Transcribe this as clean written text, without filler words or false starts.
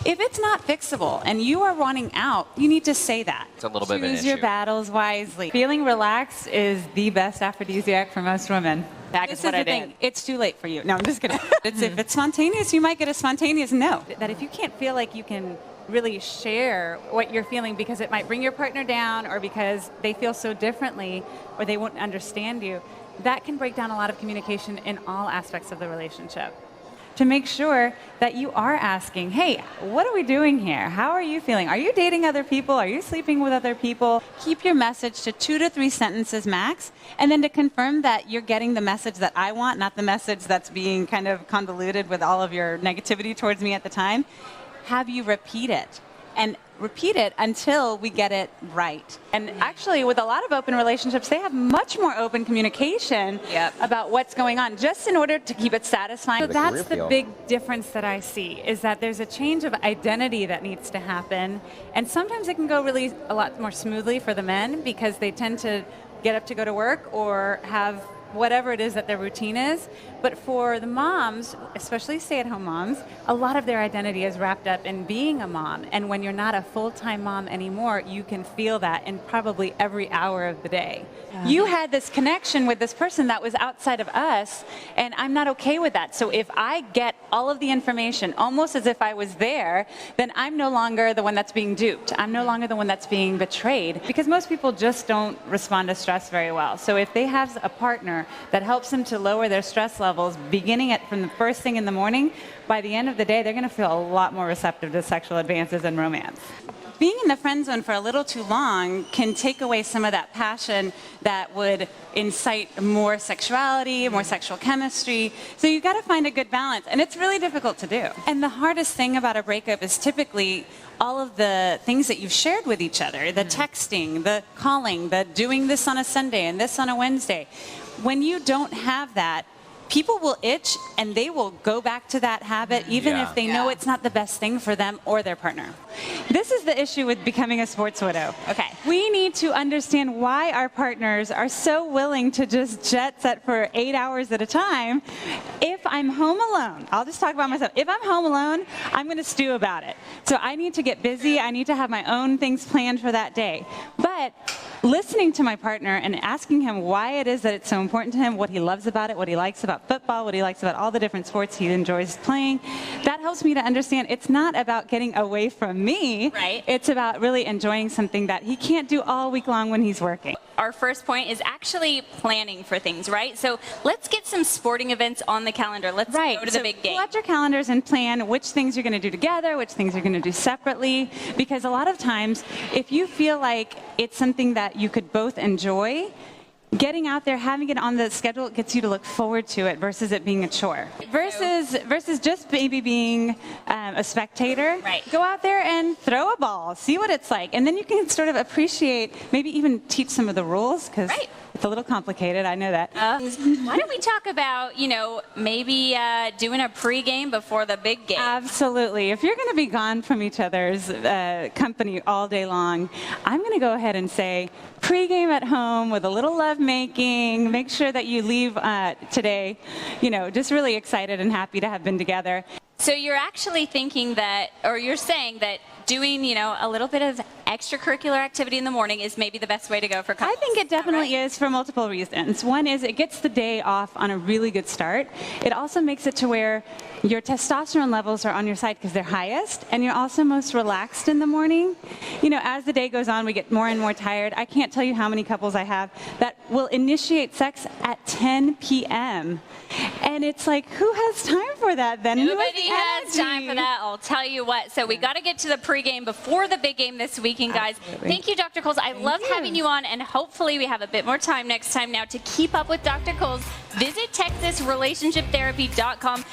If it's not fixable and you are wanting out, you need to say that. It's a little bit of an Choose your issue. battles wisely. Feeling relaxed is the best aphrodisiac for most women. That This is what the I thing. did. It's too late for you. No, I'm just kidding. If it's spontaneous, you might get a spontaneous no. That if you can't feel like you can really share what you're feeling because it might bring your partner down or because they feel so differently or they won't understand you, that can break down a lot of communication in all aspects of the relationship. To make sure that you are asking, hey, what are we doing here? How are you feeling? Are you dating other people? Are you sleeping with other people? Keep your message to 2 to 3 sentences max, and then to confirm that you're getting the message that I want, not the message that's being kind of convoluted with all of your negativity towards me at the time, have you repeat it. And repeat it until we get it right. And actually, with a lot of open relationships, they have much more open communication about what's going on, just in order to keep it satisfying. So that's the big difference that I see, is that there's a change of identity that needs to happen. And sometimes it can go really a lot more smoothly for the men because they tend to get up to go to work or have whatever it is that their routine is. But for the moms, especially stay-at-home moms, a lot of their identity is wrapped up in being a mom. And when you're not a full-time mom anymore, you can feel that in probably every hour of the day. You had this connection with this person that was outside of us, and I'm not okay with that. So if I get all of the information almost as if I was there, then I'm no longer the one that's being duped. I'm no longer the one that's being betrayed, because most people just don't respond to stress very well. So if they have a partner that helps them to lower their stress levels, beginning it from the first thing in the morning, by the end of the day, they're going to feel a lot more receptive to sexual advances and romance. Being in the friend zone for a little too long can take away some of that passion that would incite more sexuality, more sexual chemistry. So you've got to find a good balance, and it's really difficult to do. And the hardest thing about a breakup is typically all of the things that you've shared with each other, the texting, the calling, the doing this on a Sunday and this on a Wednesday. When you don't have that, people will itch and they will go back to that habit even if they know it's not the best thing for them or their partner. This is the issue with becoming a sports widow. Okay. We need to understand why our partners are so willing to just jet set for 8 hours at a time. If I'm home alone, I'll just talk about myself. If I'm home alone, I'm going to stew about it. So I need to get busy. I need to have my own things planned for that day. But listening to my partner and asking him why it is that it's so important to him, what he loves about it, what he likes about football, what he likes about all the different sports he enjoys playing, that helps me to understand it's not about getting away from me. Right. It's about really enjoying something that he can't do all week long when he's working. Our first point is actually planning for things, right? So let's get some sporting events on the calendar. Let's go to the big game. Pull out your calendars and plan which things you're going to do together, which things you're going to do separately. Because a lot of times, if you feel like it's something that you could both enjoy, getting out there, having it on the schedule gets you to look forward to it versus it being a chore. Versus just maybe being a spectator. Right. Go out there and throw a ball, see what it's like. And then you can sort of appreciate, maybe even teach some of the rules, because it's a little complicated, I know that. Why don't we talk about, maybe doing a pregame before the big game? Absolutely. If you're going to be gone from each other's company all day long, I'm going to go ahead and say pregame at home with a little love making. Make sure that you leave today, just really excited and happy to have been together. So you're actually thinking that, or you're saying that doing, a little bit of extracurricular activity in the morning is maybe the best way to go for couples. I think it definitely is for multiple reasons. One is it gets the day off on a really good start. It also makes it to where your testosterone levels are on your side because they're highest, and you're also most relaxed in the morning. As the day goes on, we get more and more tired. I can't tell you how many couples I have that will initiate sex at 10 p.m. And it's like, who has time for that then? Nobody has time for that, I'll tell you what. So we got to get to the pregame before the big game this weekend, guys. Absolutely. Thank you, Dr. Coles. I love having you on, and hopefully we have a bit more time next time. Now, to keep up with Dr. Coles, visit TexasRelationshipTherapy.com.